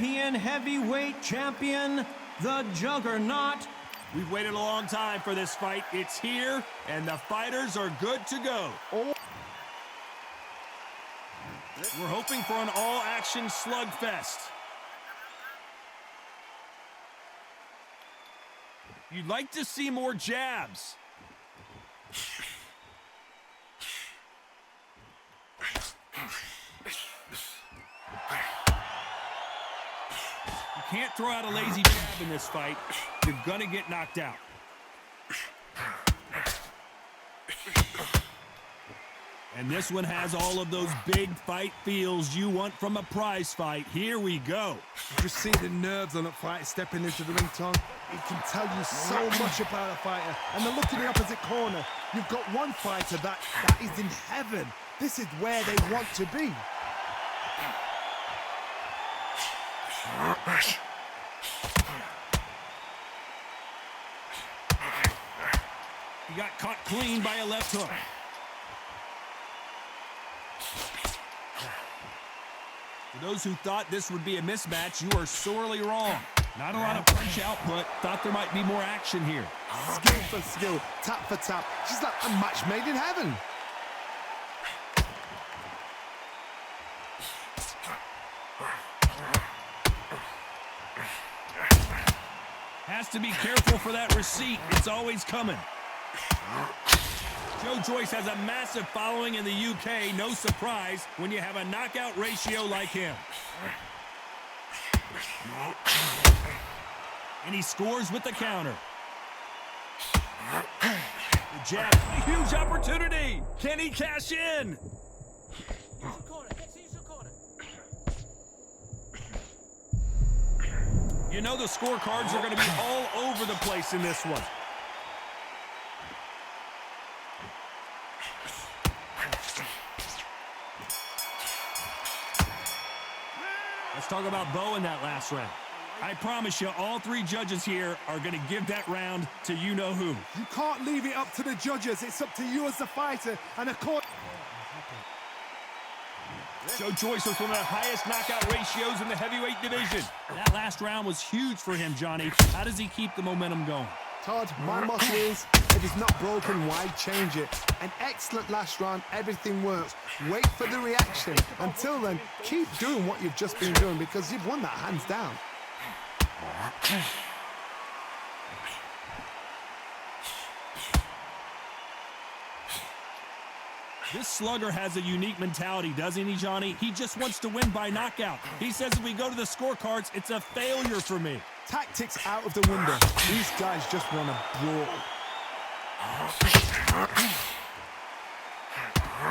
European Heavyweight Champion, the Juggernaut. We've waited a long time for this fight. It's here, and the fighters are good to go. We're hoping for an all-action slugfest. You'd like to see more jabs. You can't throw out a lazy jab in this fight. You're gonna get knocked out. And this one has all of those big fight feels you want from a prize fight. Here we go. Just see the nerves on a fight stepping into the ring, Tom. It can tell you so much about a fighter. And the look in the opposite corner. You've got one fighter that is in heaven. This is where they want to be. He got caught clean by a left hook. For those who thought this would be a mismatch, you are sorely wrong. Not a lot of punch output. Thought there might be more action here. Skill for skill, tap for tap. She's like a match made in heaven. Has to be careful for that receipt. It's always coming. Joe Joyce has a massive following in the UK. No surprise when you have a knockout ratio like him. And he scores with the counter. The jab, a huge opportunity. Can he cash in? You know the scorecards are going to be all over the place in this one. Let's talk about Bo in that last round. I promise you, all three judges here are going to give that round to you-know-who. You can't leave it up to the judges. It's up to you as the fighter. And of course... Joe Joyce was one of the highest knockout ratios in the heavyweight division. That last round was huge for him, Johnny. How does he keep the momentum going? Todd, my motto is, if it's not broken, why change it? An excellent last round, everything works. Wait for the reaction. Until then, keep doing what you've just been doing because you've won that hands down. This slugger has a unique mentality, doesn't he, Johnny? He just wants to win by knockout. He says if we go to the scorecards, it's a failure for me. Tactics out of the window. These guys just want to brawl.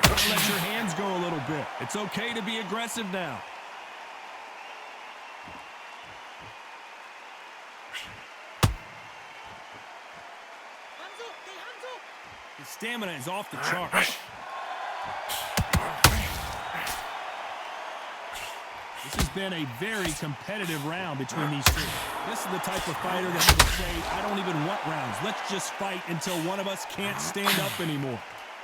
Don't let your hands go a little bit. It's okay to be aggressive now. His stamina is off the charts. This has been a very competitive round between these two. This is the type of fighter that would say, I don't even want rounds. Let's just fight until one of us can't stand up anymore.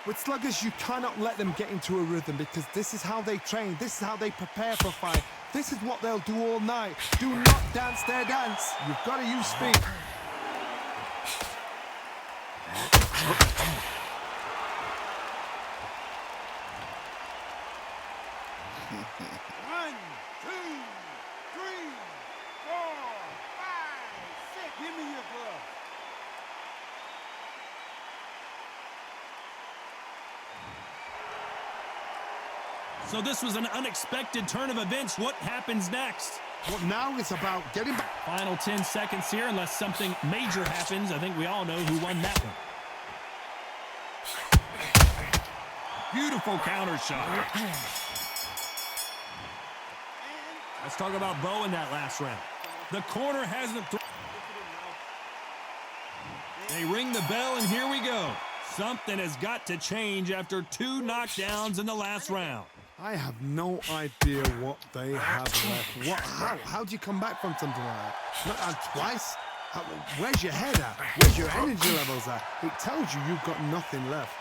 With sluggers, you cannot let them get into a rhythm because this is how they train. This is how they prepare for a fight. This is what they'll do all night. Do not dance their dance. You've got to use speed. One, two, three, 4, 5, 6. Give me your glove. So this was an unexpected turn of events. What happens next? What now is about getting back. Final 10 seconds here, unless something major happens. I think we all know who won that one. Beautiful counter shot. Let's talk about Bo in that last round. The corner hasn't thrown. They ring the bell, and here we go. Something has got to change after 2 knockdowns in the last round. I have no idea what they have left. How do you come back from something like that? Not twice? Where's your head at? Where's your energy levels at? It tells you you've got nothing left.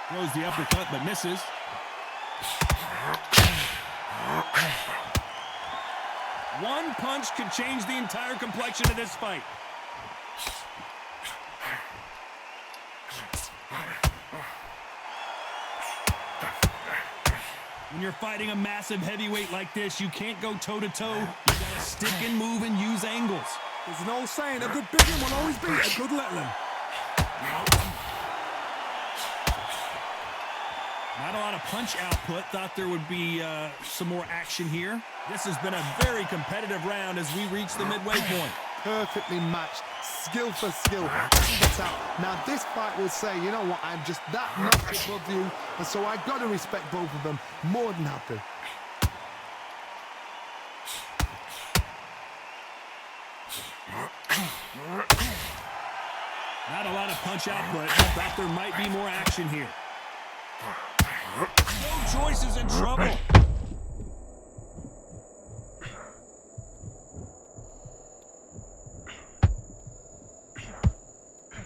Throws the uppercut, but misses. One punch could change the entire complexion of this fight. When you're fighting a massive heavyweight like this, you can't go toe-to-toe. You gotta stick and move and use angles. There's an old saying, a good big one will always beat a good little one. Not a lot of punch output. Thought there would be some more action here. This has been a very competitive round as we reach the midway point. Perfectly matched, skill for skill. Gets out. Now this fight will say, you know what, I'm just that notch above you, and so I've got to respect both of them. More than happy. Not a lot of punch output. Thought there might be more action here. No choice is in trouble.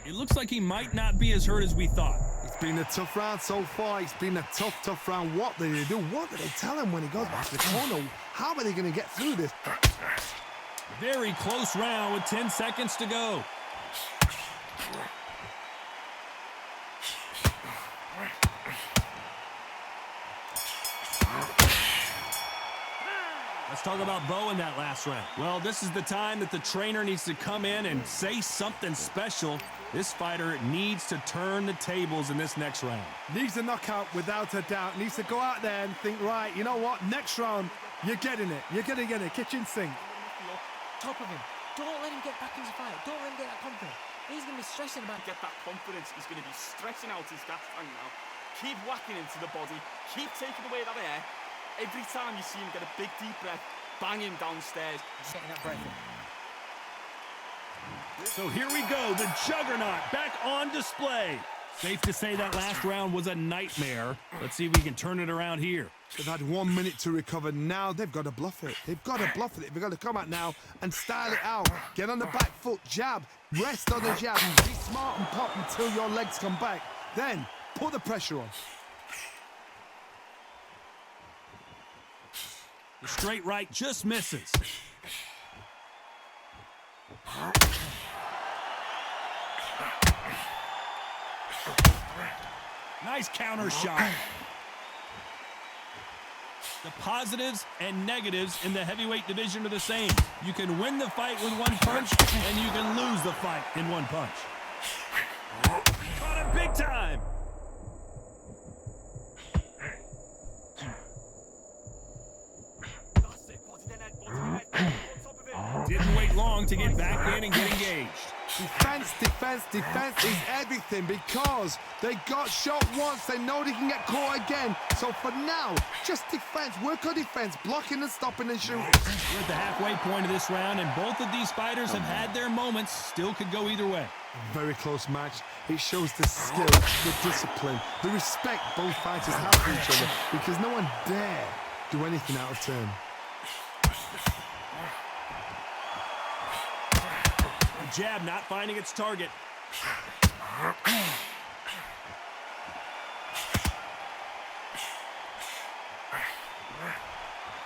It looks like he might not be as hurt as we thought. It's been a tough round so far. It's been a tough round. What do they do? What do they tell him when he goes back to the corner? How are they going to get through this? Very close round with 10 seconds to go. Let's talk about Bo in that last round. Well, this is the time that the trainer needs to come in and say something special. This fighter needs to turn the tables in this next round. Needs a knockout without a doubt. Needs to go out there and think, right, you know what? Next round, you're getting it. You're going to get it. Kitchen sink. Top of him. Don't let him get back into the fight. Don't let him get that confidence. He's going to be stressing about Get that confidence. He's going to be stressing out his gas tank now. Keep whacking into the body. Keep taking away that air. Every time you see him get a big deep breath, bang him downstairs. getting that breath in. So here we go, the Juggernaut back on display. Safe to say that last round was a nightmare. Let's see if we can turn it around here. They've had 1 minute to recover. Now they've got to bluff it. They've got to bluff it. They've got to come out now and style it out. Get on the back foot, jab, rest on the jab. Be smart and pop until your legs come back. Then put the pressure on. The straight right just misses. Nice counter shot. The positives and negatives in the heavyweight division are the same. You can win the fight with one punch, and you can lose the fight in one punch. Caught him big time. Didn't wait long to get back in and get engaged. Defense is everything because they got shot once. They know they can get caught again. So for now, just defense. Work on defense, blocking and stopping and shooting. We're at the halfway point of this round, and both of these fighters have had their moments. Still could go either way. Very close match. It shows the skill, the discipline, the respect both fighters have for each other because no one dare do anything out of turn. Jab not finding its target.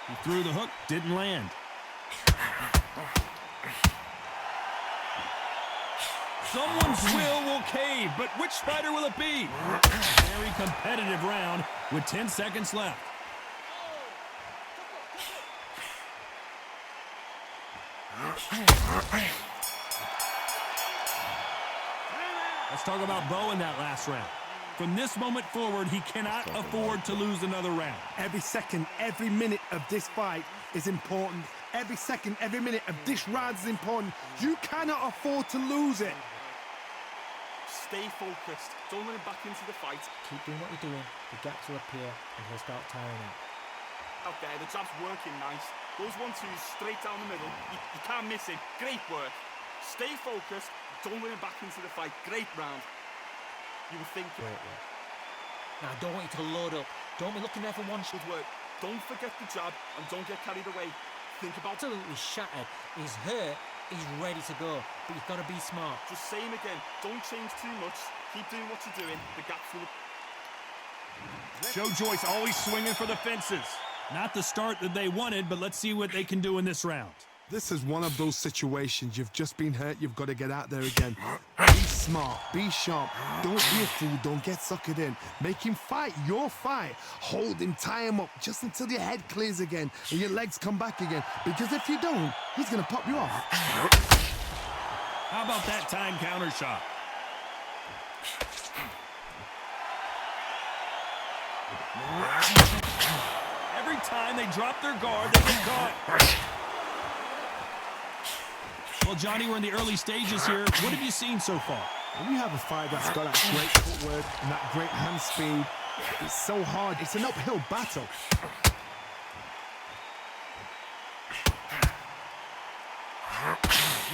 He threw the hook, didn't land. Someone's will cave, but which fighter will it be? Very competitive round with 10 seconds left. Let's talk about Bo in that last round. From this moment forward, he cannot afford to lose another round. Every second, every minute of this fight is important. Every second, every minute of this round is important. You cannot afford to lose it. Stay focused. Don't let him back into the fight. Keep doing what you're doing. The gaps will appear and he'll start tiring out. Out there, the jab's working nice. Those 1-2s straight down the middle. You can't miss it. Great work. Stay focused. Don't let him back into the fight. Great round. You were thinking. Great work. Now, I don't want you to load up. Don't be looking there for one shot. Good work. Don't forget the jab and don't get carried away. Think about it. Absolutely shattered. He's hurt. He's ready to go. But you've got to be smart. Just say him again. Don't change too much. Keep doing what you're doing. The gaps will... Joe Joyce always swinging for the fences. Not the start that they wanted, but let's see what they can do in this round. This is one of those situations. You've just been hurt. You've got to get out there again. Be smart. Be sharp. Don't be a fool. Don't get suckered in. Make him fight your fight. Hold him. Tie him up just until your head clears again and your legs come back again. Because if you don't, he's going to pop you off. How about that time counter shot? Every time they drop their guard, they get caught. Well, Johnny, we're in the early stages here. What have you seen so far? When you have a fight that's got that great footwork and that great hand speed, it's so hard. It's an uphill battle.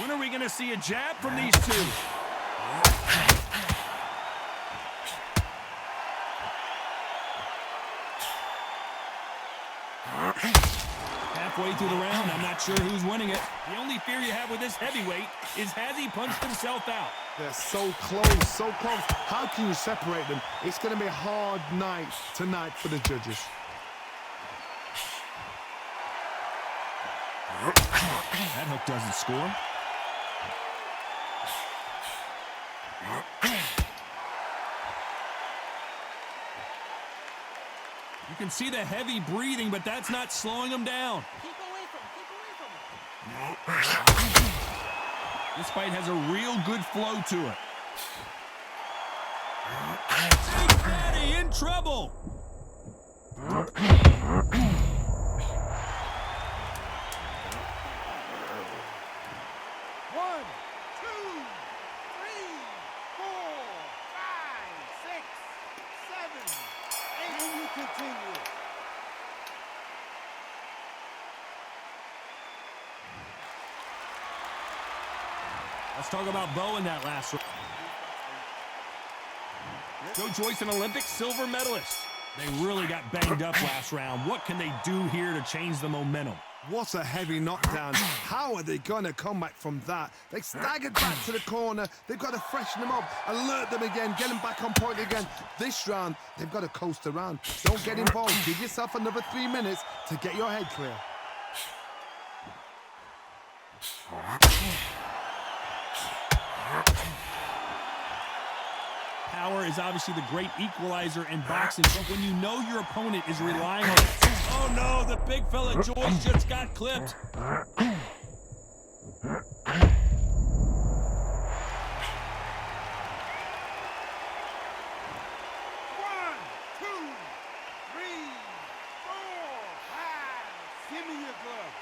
When are we going to see a jab from these two? Halfway through the round, I'm not sure who's winning it. The only fear you have with this heavyweight is has he punched himself out? They're so close, so close. How can you separate them? It's going to be a hard night tonight for the judges. That hook doesn't score. You can see the heavy breathing, but that's not slowing him down. Keep away from him. Keep away from him. This fight has a real good flow to it. Big Daddy in trouble. One, two, three, four, five, six, seven, eight. And you continue. Let's talk about Bo in that last round. Joe Joyce, an Olympic silver medalist. They really got banged up last round. What can they do here to change the momentum? What a heavy knockdown. How are they going to come back from that? They staggered back to the corner. They've got to freshen them up, alert them again, get them back on point again. This round, they've got to coast around. Don't get involved. Give yourself another 3 minutes to get your head clear. Power is obviously the great equalizer in boxing, but when you know your opponent is relying on it. Oh no, the big fella Joyce just got clipped. One, two, three, four, five. Give me your glove.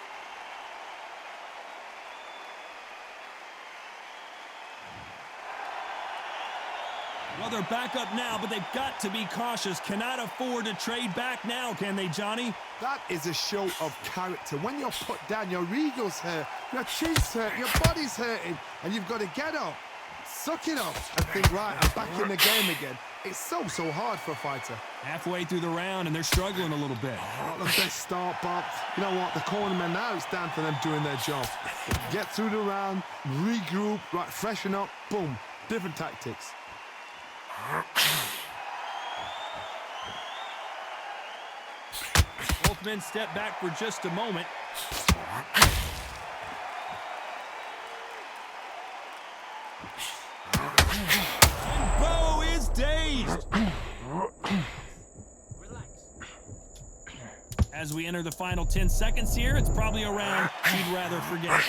Well, they're back up now, but they've got to be cautious. Cannot afford to trade back now, can they, Johnny? That is a show of character. When you're put down, your ego's hurt, your chin's hurt, your body's hurting, and you've got to get up, suck it up, and think, right, I'm back in the game again. It's so hard for a fighter. Halfway through the round, and they're struggling a little bit. Not the best start, but you know what? The cornermen now, it's down for them doing their job. Get through the round, regroup, right, freshen up, boom. Different tactics. Both men step back for just a moment. And Bo is dazed. Relax. As we enter the final 10 seconds here, it's probably a round he'd rather forget.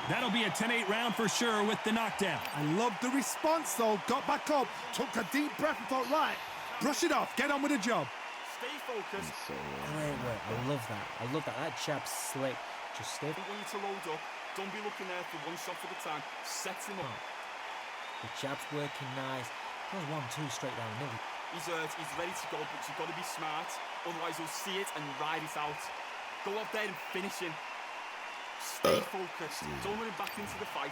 That'll be a 10-8 round for sure with the knockdown. I love the response, though. Got back up, took a deep breath and thought, right, brush it off, get on with the job. Stay focused. Wait. I love that. I love that. That jab's slick. Just stay. Don't want you to load up. Don't be looking there for one shot at a time. Set him up. The jab's working nice. That was 1-2 straight down the middle. He's hurt. He's ready to go, but you've got to be smart. Otherwise, he'll see it and ride it out. Go out there and finish him. Stay focused. Don't let him back into the fight.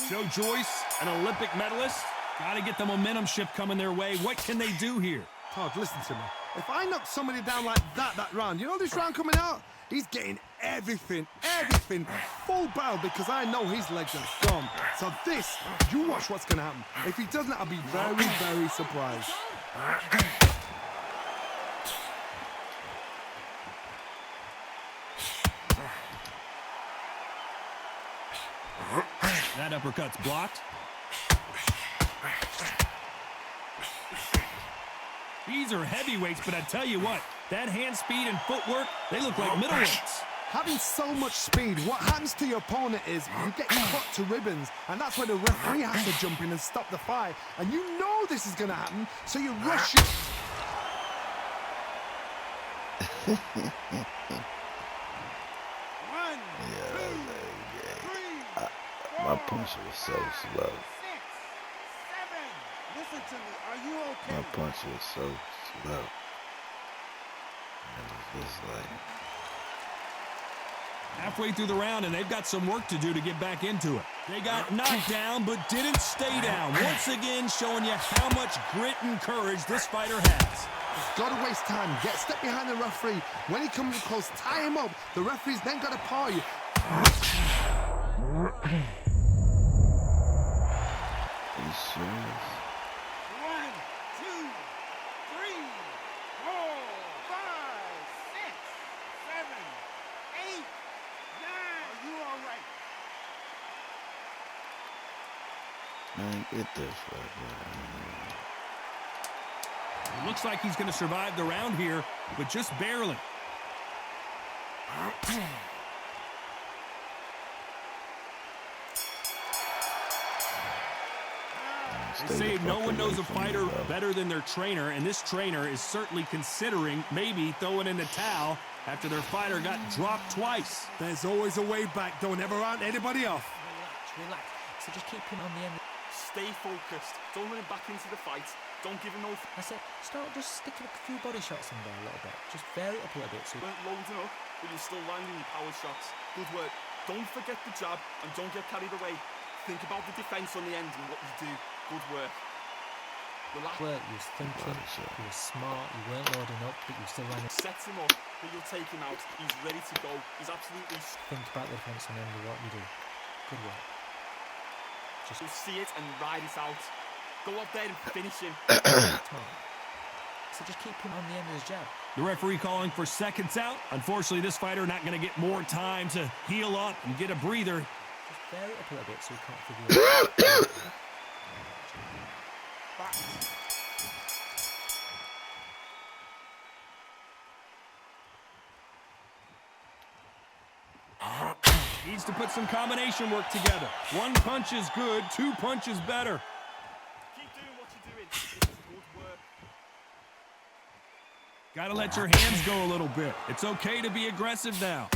Joe Joyce, an Olympic medalist. Got to get the momentum shift coming their way. What can they do here? Todd, listen to me. If I knock somebody down like that round, you know this round coming out? He's getting everything, full barrel, because I know his legs are gone. So this, you watch what's going to happen. If he doesn't, I'll be very, very surprised. That uppercut's blocked. These are heavyweights, but I tell you what, that hand speed and footwork, they look like middleweights. Having so much speed, what happens to your opponent is you get cut to ribbons, and that's where the referee has to jump in and stop the fight. And you know this is going to happen, so you rush it. One, Yeah, two, that three, my four, punch was so five, slow. 6, 7. Listen to me. Are you okay? My punch was so slow. It was just like, Halfway through the round, and they've got some work to do to get back into it. They got knocked down, but didn't stay down. Once again, showing you how much grit and courage this fighter has. Got to waste time. Step behind the referee. When he comes close, tie him up. The referee's then got to paw you. are you serious? 1, 2, 3, 4, 5, 6, 7, 8, 9. Are you all right? Man, get this right, It looks like he's going to survive the round here, but just barely. They say no one knows a fighter better than their trainer, and this trainer is certainly considering maybe throwing in the towel after their fighter got dropped twice. There's always a way back. Don't ever round anybody off. Relax. So just keep him on the end. Stay focused. Don't let him back into the fight. Don't give him no... I said, start just sticking a few body shots in there a little bit. Just vary it up a little bit. So weren't loading up, but you're still landing your power shots. Good work. Don't forget the jab and don't get carried away. Think about the defense on the end and what you do. Good work. Relax. work, you was thinking, you were smart, you weren't loading up, but you were still landing. Sets him up, but you'll take him out. He's ready to go. He's absolutely... Think about the defense and then what you do. Good work. Just You'll see it and ride it out. Go out there and finish him. So just keep him on the end of his jab. The referee calling for seconds out. Unfortunately, this fighter not going to get more time to heal up and get a breather. Just vary it up a little bit so he can't figure it out. Needs to put some combination work together. One punch is good, two punches better. Keep doing what you're doing. This is good work. Got to let your hands go a little bit. It's okay to be aggressive now.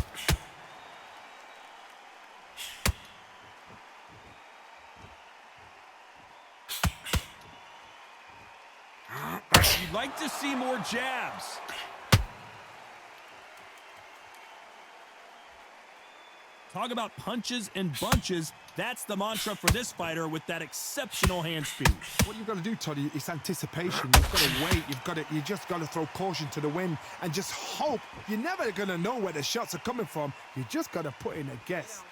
You'd like to see more jabs. Talk about punches and bunches. That's the mantra for this fighter with that exceptional hand speed. What you've got to do, Toddy, is anticipation. You've got to wait. You just got to throw caution to the wind and just hope. You're never going to know where the shots are coming from. You just got to put in a guess.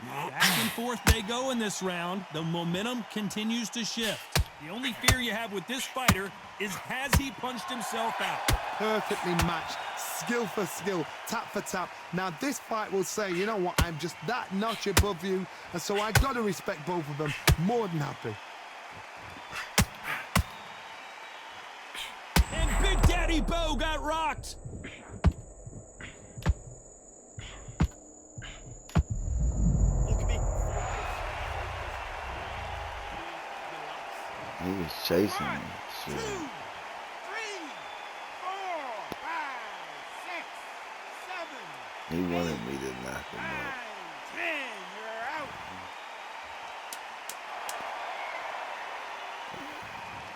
Back and forth they go in this round. The momentum continues to shift. The only fear you have with this fighter is, has he punched himself out? Perfectly matched, skill for skill, tap for tap. Now this fight will say, you know what, I'm just that notch above you, and so I got to respect both of them. More than happy. And Big Daddy Bo got rocked. Look at me. he was chasing me. 1, 2, 3, Shit. 4, 5, 6, 7, He wanted me to knock him 9, out. 10. You're out.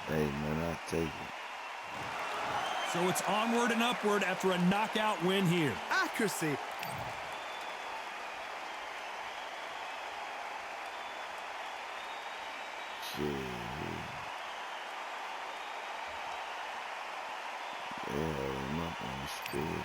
Hey, man, I take it. So it's onward and upward after a knockout win here. Accuracy. Yeah, not Undisputed.